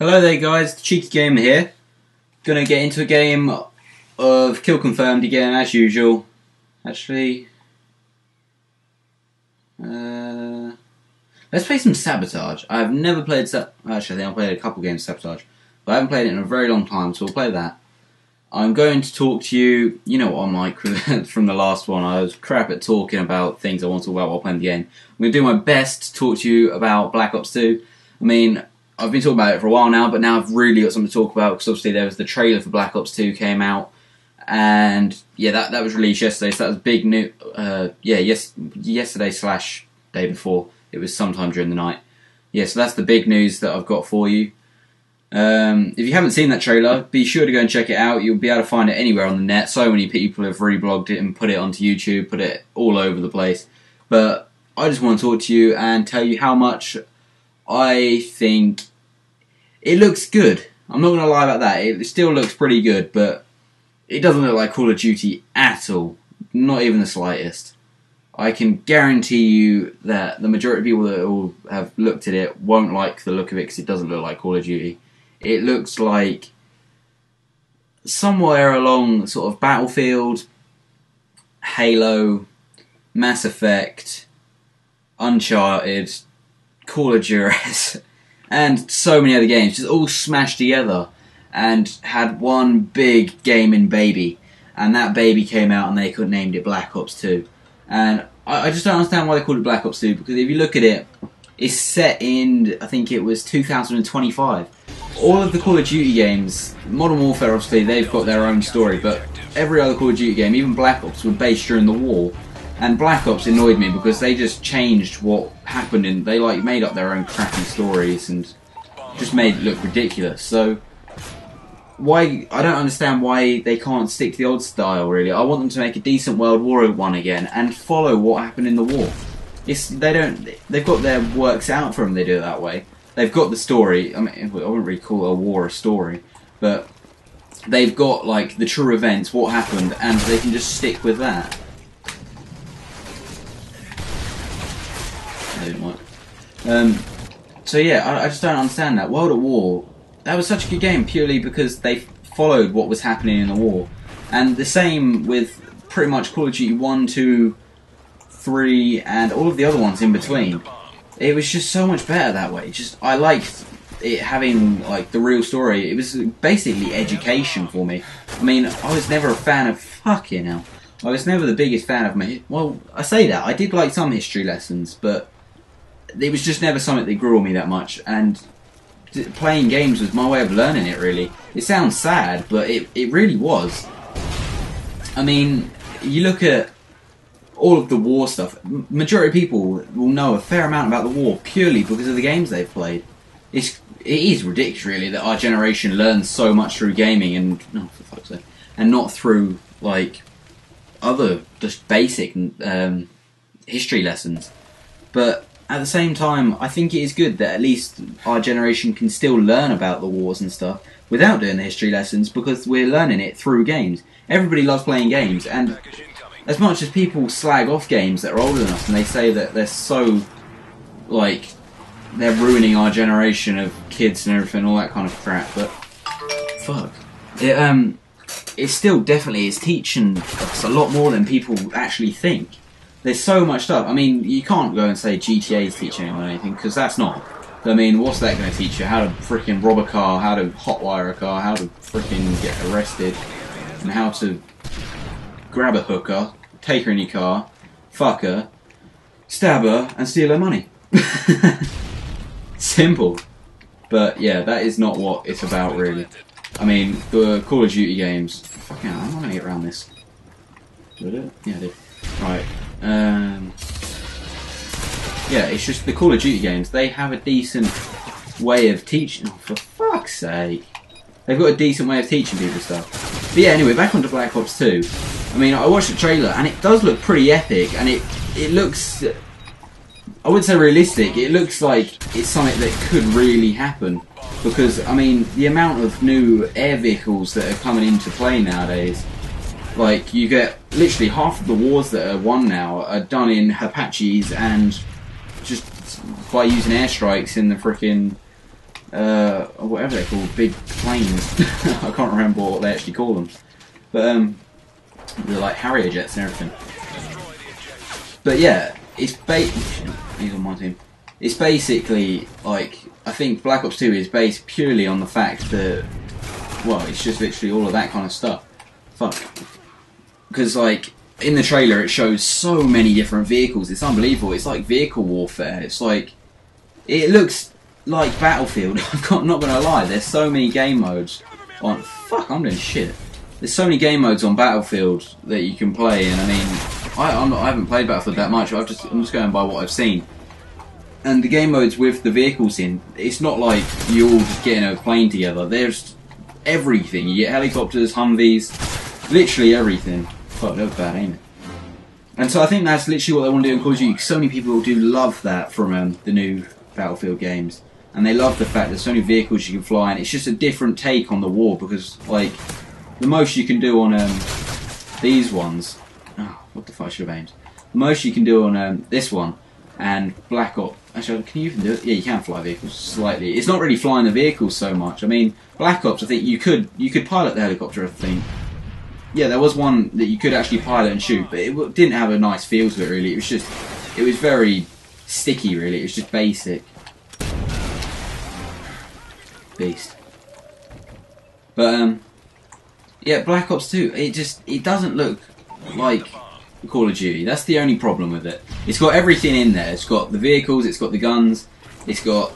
Hello there guys, the Cheeky Gamer here. Gonna get into a game of Kill Confirmed again as usual. Actually, let's play some Sabotage. I've never played actually I think I played a couple games of Sabotage, but I haven't played it in a very long time, so we'll play that. I'm going to talk to you, you know what I'm like from the last one. I was crap at talking about things I want to talk about while playing the game. I'm going to do my best to talk to you about Black Ops 2. I mean, I've been talking about it for a while now, but now I've really got something to talk about because obviously there was the trailer for Black Ops 2 came out, and yeah, that was released yesterday. So that was big news. Yesterday / day before. It was sometime during the night. Yeah, so that's the big news that I've got for you. If you haven't seen that trailer, be sure to go and check it out. You'll be able to find it anywhere on the net. So many people have reblogged it and put it onto YouTube, put it all over the place. But I just want to talk to you and tell you how much I think it looks good. I'm not going to lie about that. It still looks pretty good, but it doesn't look like Call of Duty at all. Not even the slightest. I can guarantee you that the majority of people that will have looked at it won't like the look of it because it doesn't look like Call of Duty. It looks like somewhere along sort of Battlefield, Halo, Mass Effect, Uncharted, Call of Duty, and so many other games, just all smashed together and had one big gaming baby. And that baby came out and they could have named it Black Ops 2. And I just don't understand why they called it Black Ops 2, because if you look at it, it's set in, I think it was 2025. All of the Call of Duty games, Modern Warfare obviously, they've got their own story, but every other Call of Duty game, even Black Ops, were based during the war. And Black Ops annoyed me because they just changed what happened in, they like made up their own crappy stories and just made it look ridiculous. So why, I don't understand why they can't stick to the old style really. I want them to make a decent World War I again and follow what happened in the war. They've got their works out for them, they do it that way. They've got the story, I mean, I wouldn't really call a war a story, but they've got like the true events, what happened, and they can just stick with that. That didn't work. So yeah, I just don't understand that. World at War, that was such a good game purely because they followed what was happening in the war. And the same with pretty much Call of Duty 1, 2, 3, and all of the other ones in between. It was just so much better that way. I liked it having like the real story. It was basically education for me. I mean, I was never a fan of fucking hell. I was never the biggest fan of well, I say that. I did like some history lessons, but it was just never something that grew on me that much. And playing games was my way of learning it, really. It sounds sad, but it really was. I mean, you look at all of the war stuff, majority of people will know a fair amount about the war purely because of the games they've played. It is ridiculous, really, that our generation learns so much through gaming and, oh, for fuck's sake, and not through, like, other just basic history lessons. But at the same time, I think it is good that at least our generation can still learn about the wars and stuff without doing the history lessons because we're learning it through games. Everybody loves playing games, and as much as people slag off games that are older than us and they say that they're so, like, they're ruining our generation of kids and everything, all that kind of crap, but fuck. It still definitely is teaching us a lot more than people actually think. There's so much stuff. I mean, you can't go and say GTA is teaching anyone anything, because that's not. I mean, what's that going to teach you? How to frickin' rob a car, how to hotwire a car, how to frickin' get arrested, and how to grab a hooker, take her in your car, fuck her, stab her, and steal her money. Simple. But yeah, that is not what it's about, really. I mean, the Call of Duty games... Fucking hell, I'm not going to get around this. Did it? Yeah, I did. Right. Yeah, it's just the Call of Duty games, they have a decent way of teaching... Oh, for fuck's sake. They've got a decent way of teaching people stuff. But yeah, anyway, back onto Black Ops 2. I mean, I watched the trailer, and it does look pretty epic, and it looks... I wouldn't say realistic, it looks like it's something that could really happen. Because, I mean, the amount of new air vehicles that are coming into play nowadays, like, you get literally half of the wars that are won now are done in Apaches and just by using airstrikes in the frickin' or whatever they're called, big planes. I can't remember what they actually call them, but they're like Harrier jets and everything. But yeah, it's he's on my team. It's basically like, I think Black Ops 2 is based purely on the fact that, well, it's just literally all of that kind of stuff. Fuck. Because like in the trailer it shows so many different vehicles. It's unbelievable. It's like vehicle warfare. It's like, it looks like Battlefield. I'm not gonna lie. There's so many game modes on. Fuck, I'm doing shit. There's so many game modes on Battlefield that you can play, and I mean, I haven't played Battlefield that much. I'm just going by what I've seen. And the game modes with the vehicles in, it's not like you all just get in a plane together. There's everything. You get helicopters, Humvees, literally everything. Fuck, that was bad, ain't it? And so I think that's literally what they want to do in Call of Duty. So many people do love that from the new Battlefield games, and they love the fact there's so many vehicles you can fly, and it's just a different take on the war, because like the most you can do on these ones. Oh, what the fuck, I should have aimed. The most you can do on this one and Black Ops. Actually, can you even do it? Yeah, you can fly vehicles slightly. It's not really flying the vehicles so much. I mean, Black Ops, I think you could pilot the helicopter, I think. Yeah, there was one that you could actually pilot and shoot, but it didn't have a nice feel to it really. It was very sticky really. It was just basic. Beast. But yeah, Black Ops 2, it doesn't look like Call of Duty. That's the only problem with it. It's got everything in there. It's got the vehicles, it's got the guns, it's got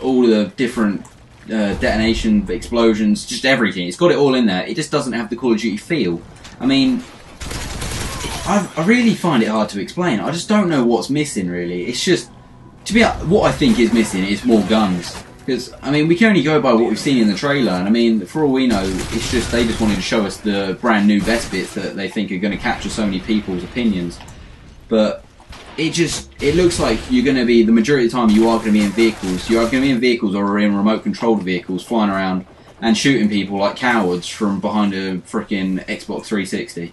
all the different detonation, explosions, just everything. It's got it all in there. It just doesn't have the Call of Duty feel. I mean, I really find it hard to explain. I just don't know what's missing really. It's just, what I think is missing is more guns. Because, I mean, we can only go by what we've seen in the trailer, and I mean, for all we know, it's just, they just wanted to show us the brand new best bits that they think are going to capture so many people's opinions. But it looks like you're going to be, the majority of the time you are going to be in vehicles. You are going to be in vehicles or in remote controlled vehicles, flying around and shooting people like cowards from behind a freaking Xbox 360.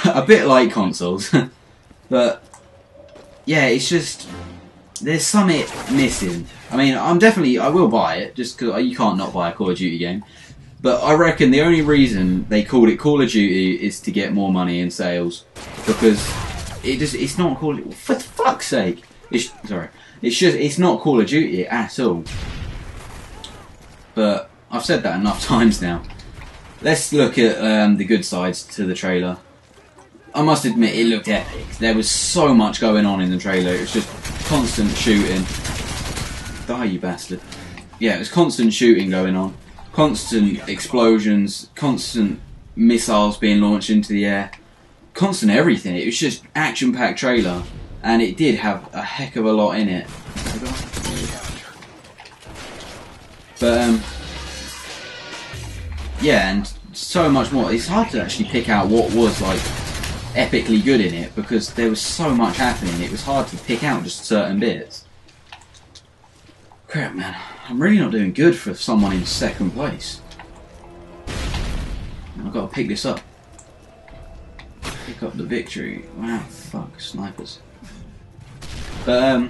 A bit like consoles. But, yeah, it's just, there's something missing. I mean, I will buy it, just because you can't not buy a Call of Duty game. But I reckon the only reason they called it Call of Duty is to get more money in sales. Because it's not Call of Duty, for fuck's sake. It's not Call of Duty at all. But I've said that enough times now. Let's look at the good sides to the trailer. I must admit, it looked epic. There was so much going on in the trailer. It was just constant shooting. Die, you bastard. Yeah, it was constant shooting going on. Constant explosions. Constant missiles being launched into the air. Constant everything. It was just action-packed trailer. And it did have a heck of a lot in it. But, yeah, and so much more. It's hard to actually pick out what was, like, epically good in it, because there was so much happening. It was hard to pick out just certain bits. Crap, man. I'm really not doing good for someone in second place. I've got to pick this up. Pick up the victory. Wow, fuck, snipers. But,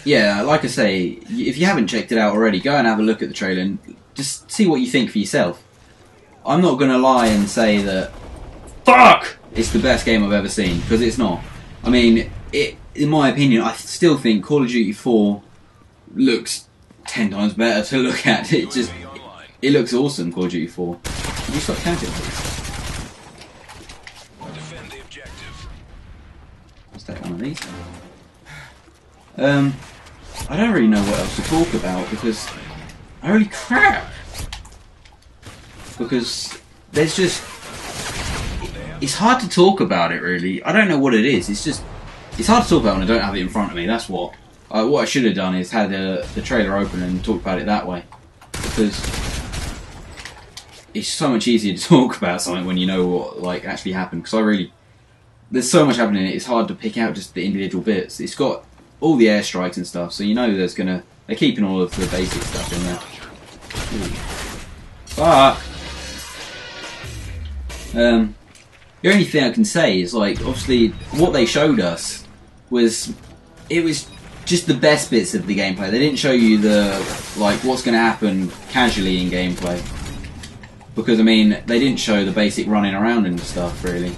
yeah, like I say, if you haven't checked it out already, go and have a look at the trailer and just see what you think for yourself. I'm not going to lie and say that, fuck, it's the best game I've ever seen, because it's not. I mean, in my opinion, I still think Call of Duty 4 looks 10 times better to look at. It looks awesome, Call of Duty 4. Can you stop counting, please? Let's take one of these. I don't really know what else to talk about, because holy crap! Because there's just, it's hard to talk about it really. I don't know what it is. It's hard to talk about when I don't have it in front of me. That's what. What I should have done is had the trailer open and talked about it that way, because it's so much easier to talk about something when you know what like actually happened. Because there's so much happening in it. It's hard to pick out just the individual bits. It's got all the airstrikes and stuff, so you know they're keeping all of the basic stuff in there. Ooh. Fuck. The only thing I can say is, like, obviously what they showed us was, just the best bits of the gameplay. They didn't show you the like what's going to happen casually in gameplay, because I mean they didn't show the basic running around and stuff really.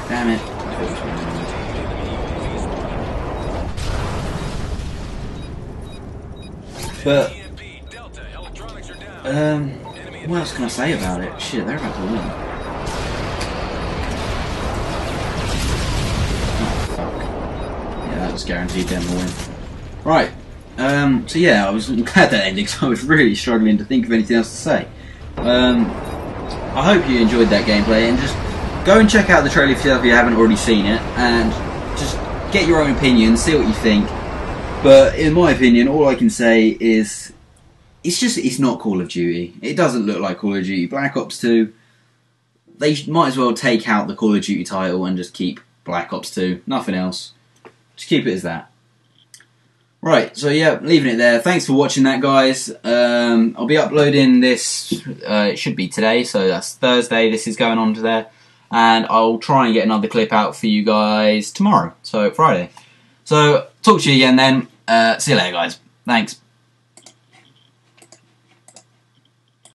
Damn it. But what else can I say about it? Shit, they're about to win. Oh fuck. Yeah, that was guaranteed them to win. Right. So yeah, I was glad that ended because I was really struggling to think of anything else to say. I hope you enjoyed that gameplay, and just go and check out the trailer if you haven't already seen it, and just get your own opinion, see what you think. But in my opinion, all I can say is it's not Call of Duty. It doesn't look like Call of Duty. Black Ops 2, they might as well take out the Call of Duty title and just keep Black Ops 2. Nothing else. Just keep it as that. Right, so yeah, leaving it there. Thanks for watching that, guys. I'll be uploading this, it should be today, so that's Thursday. This is going on to there. And I'll try and get another clip out for you guys tomorrow, so Friday. So, talk to you again then. See you later, guys. Thanks.